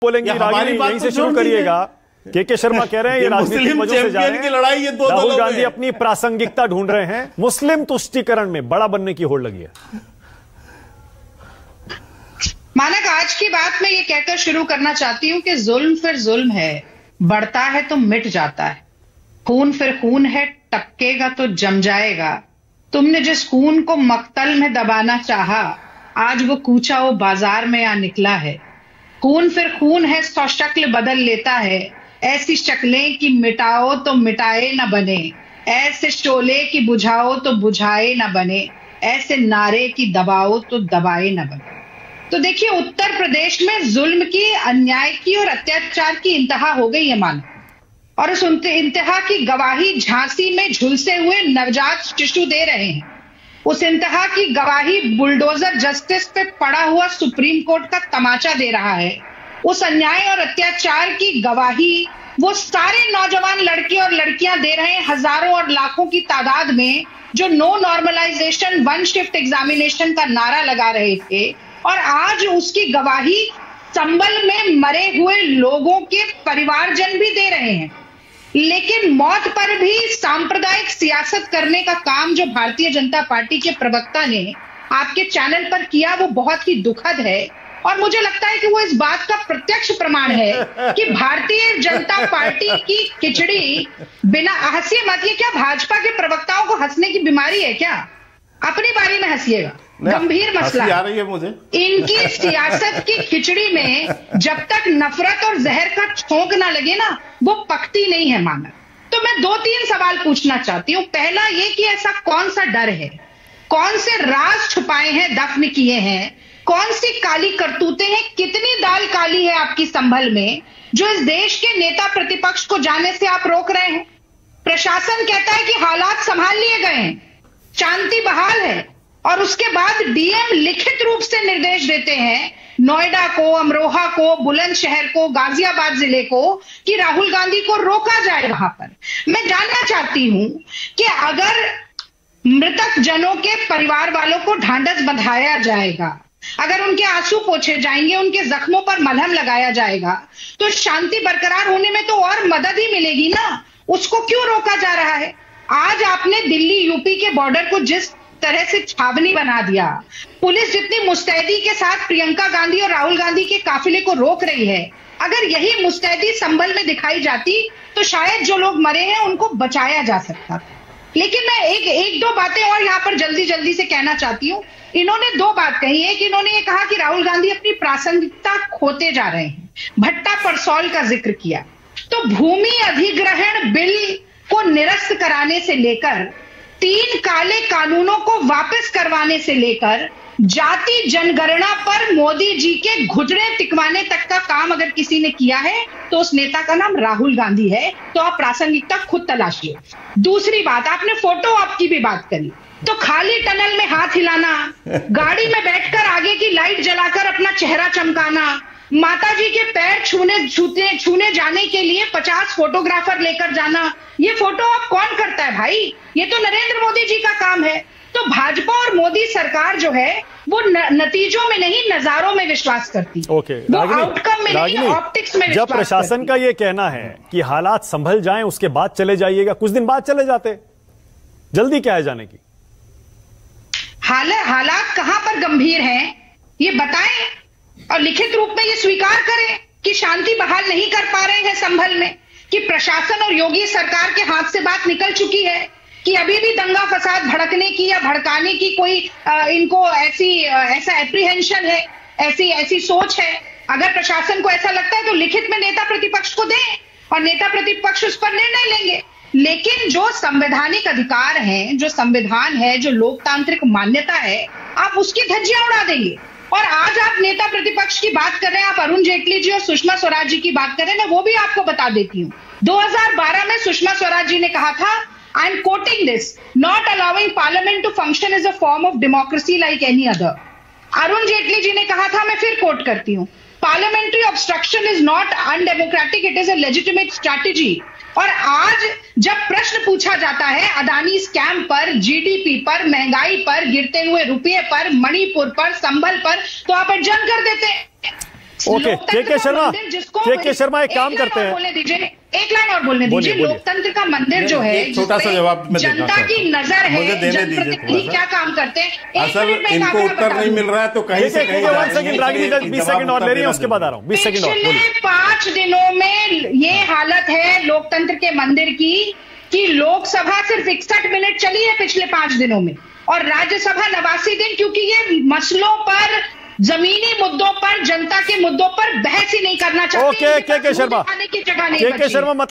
बोलेंगे रागिनी, यहीं से शुरू करिएगा। के शर्मा कह रहे हैं ये राजनीतिक वजह से जा रहे हैं, लड़ाई ये दो राहुल गांधी अपनी प्रासंगिकता ढूंढ रहे हैं, मुस्लिम तुष्टीकरण में बड़ा बनने की होड़ लगी है। मानक, आज की बात मैं ये कहकर शुरू करना चाहती हूं कि जुल्म फिर जुल्म है, बढ़ता है तो मिट जाता है। खून फिर खून है, टपकेगा तो जम जाएगा। तुमने जिस खून को मक्तल में दबाना चाहा, आज वो कूचा वो बाजार में आ निकला है। खून फिर खून है, 100 शक्ल बदल लेता है। ऐसी शक्लें कि मिटाओ तो मिटाए न बने, ऐसे शोले की बुझाओ तो बुझाए न बने, ऐसे नारे की दबाओ तो दबाए न बने। तो देखिए, उत्तर प्रदेश में जुल्म की, अन्याय की और अत्याचार की इंतहा हो गई है मान, और उस इंतहा की गवाही झांसी में झुलसे हुए नवजात शिशु दे रहे हैं। उस इंतहा की गवाही बुलडोजर जस्टिस पे पड़ा हुआ सुप्रीम कोर्ट का तमाचा दे रहा है। उस अन्याय और अत्याचार की गवाही वो सारे नौजवान लड़के और लड़कियां दे रहे हैं, हजारों और लाखों की तादाद में, जो no normalisation one shift examination का नारा लगा रहे थे, और आज उसकी गवाही संभल में मरे हुए लोगों के परिवारजन भी दे रहे हैं। लेकिन मौत पर भी सांप्रदायिक सियासत करने का काम जो भारतीय जनता पार्टी के प्रवक्ता ने आपके चैनल पर किया, वो बहुत ही दुखद है। और मुझे लगता है कि वो इस बात का प्रत्यक्ष प्रमाण है कि भारतीय जनता पार्टी की खिचड़ी बिना, हंसिए मत, ये क्या भाजपा के प्रवक्ताओं को हंसने की बीमारी है क्या? अपनी बारी में हंसिएगा, गंभीर मसला आ रही है मुझे। इनकी सियासत की खिचड़ी में जब तक नफरत और जहर का छोंक ना लगे ना, वो पकती नहीं है मानव। तो मैं 2-3 सवाल पूछना चाहती हूं। पहला ये कि ऐसा कौन सा डर है, कौन से राज छुपाए हैं, दफन किए हैं, कौन सी काली करतूतें हैं, कितनी दाल काली है आपकी संभल में, जो इस देश के नेता प्रतिपक्ष को जाने से आप रोक रहे हैं? प्रशासन कहता है कि हालात संभाल लिए गए हैं, शांति बहाल है, और उसके बाद डीएम लिखित रूप से निर्देश देते हैं नोएडा को, अमरोहा को, बुलंदशहर को, गाजियाबाद जिले को, कि राहुल गांधी को रोका जाए वहां पर। मैं जानना चाहती हूं कि अगर मृतक जनों के परिवार वालों को ढांढस बंधाया जाएगा, अगर उनके आंसू पोंछे जाएंगे, उनके जख्मों पर मलहम लगाया जाएगा, तो शांति बरकरार होने में तो और मदद ही मिलेगी ना। उसको क्यों रोका जा रहा है? आज आपने दिल्ली यूपी के बॉर्डर को जिस तरह से छावनी बना दिया, पुलिस जितनी मुस्तैदी के साथ प्रियंका गांधी और राहुल गांधी के काफिले को रोक रही है, अगर यही मुस्तैदी संभल में दिखाई जाती तो शायद जो लोग मरे हैं उनको बचाया जा सकता। लेकिन मैं एक दो बातें और यहाँ पर जल्दी से कहना चाहती हूँ। इन्होंने 2 बात कही है कि इन्होंने ये कहा कि राहुल गांधी अपनी प्रासंगिकता खोते जा रहे हैं, भट्टा परसौल का जिक्र किया। तो भूमि अधिग्रहण बिल को निरस्त कराने से लेकर, 3 काले कानूनों को वापस करवाने से लेकर, जाति जनगणना पर मोदी जी के घुटने टिकवाने तक का काम अगर किसी ने किया है तो उस नेता का नाम राहुल गांधी है। तो आप प्रासंगिकता खुद तलाशिए। दूसरी बात, आपने फोटो आपकी भी बात करी, तो खाली टनल में हाथ हिलाना, गाड़ी में बैठकर आगे की लाइट जलाकर अपना चेहरा चमकाना, माताजी के पैर छूने जाने के लिए 50 फोटोग्राफर लेकर जाना, ये फोटो अब कौन करता है भाई? ये तो नरेंद्र मोदी जी का काम है। तो भाजपा और मोदी सरकार जो है वो नतीजों में नहीं, नजारों में विश्वास करती है। ओके, वो आउटकम में नहीं, ऑप्टिक्स में विश्वास जब प्रशासन का ये कहना है कि हालात संभल जाएं उसके बाद चले जाइएगा, कुछ दिन बाद चले जाते, जल्दी क्या है जाने की? हालात कहां पर गंभीर हैं ये बताएं और लिखित रूप में ये स्वीकार करें कि शांति बहाल नहीं कर पा रहे हैं संभल में, कि प्रशासन और योगी सरकार के हाथ से बात निकल चुकी है, कि अभी भी दंगा फसाद भड़कने की या भड़काने की कोई इनको ऐसा एप्रीहेंशन है, ऐसी सोच है। अगर प्रशासन को ऐसा लगता है तो लिखित में नेता प्रतिपक्ष को दें और नेता प्रतिपक्ष उस पर निर्णय लेंगे। लेकिन जो संवैधानिक अधिकार हैं, जो संविधान है, जो लोकतांत्रिक मान्यता है, आप उसकी धज्जियां उड़ा देंगे। और आज आप नेता प्रतिपक्ष की बात कर रहे हैं, आप अरुण जेटली जी और सुषमा स्वराज जी की बात कर रहे हैं, मैं वो भी आपको बता देती हूँ। 2012 में सुषमा स्वराज जी ने कहा था, I am quoting this, not allowing parliament to function is a form of democracy like any other. Arun Jaitley ji ने कहा था, मैं फिर कोट करती हूँ, parliamentary obstruction is not undemocratic, it is a legitimate strategy. और आज जब प्रश्न पूछा जाता है अदानी स्कैम पर, जीडीपी पर, महंगाई पर, गिरते हुए रुपये पर, मणिपुर पर, संभल पर, तो आप एडजर्न कर देते हैं। ओके, के शर्मा एक काम करते हैं, बोलने दीजिए, एक लाइन और बोलने दीजिए। लोकतंत्र का मंदिर जो है, छोटा सा जवाब जनता की नजर है, मुझे देने दीजिए, क्या काम करते हैं। असल इनको उत्तर नहीं मिल रहा है तो कहीं से कहीं 1 सेकंड, रागिनी 20 सेकंड और ले रही है, उसके बाद आ रहा हूं। 20 सेकंड और बोलिए। 5 दिनों में ये हालत है लोकतंत्र के मंदिर की कि लोकसभा सिर्फ 61 मिनट चली है पिछले 5 दिनों में, और राज्यसभा 89 दिन, क्योंकि ये मसलों पर, जमीनी मुद्दों पर, जनता के मुद्दों पर बहस ही नहीं करना चाहते। ओके, के शर्मा, के शर्मा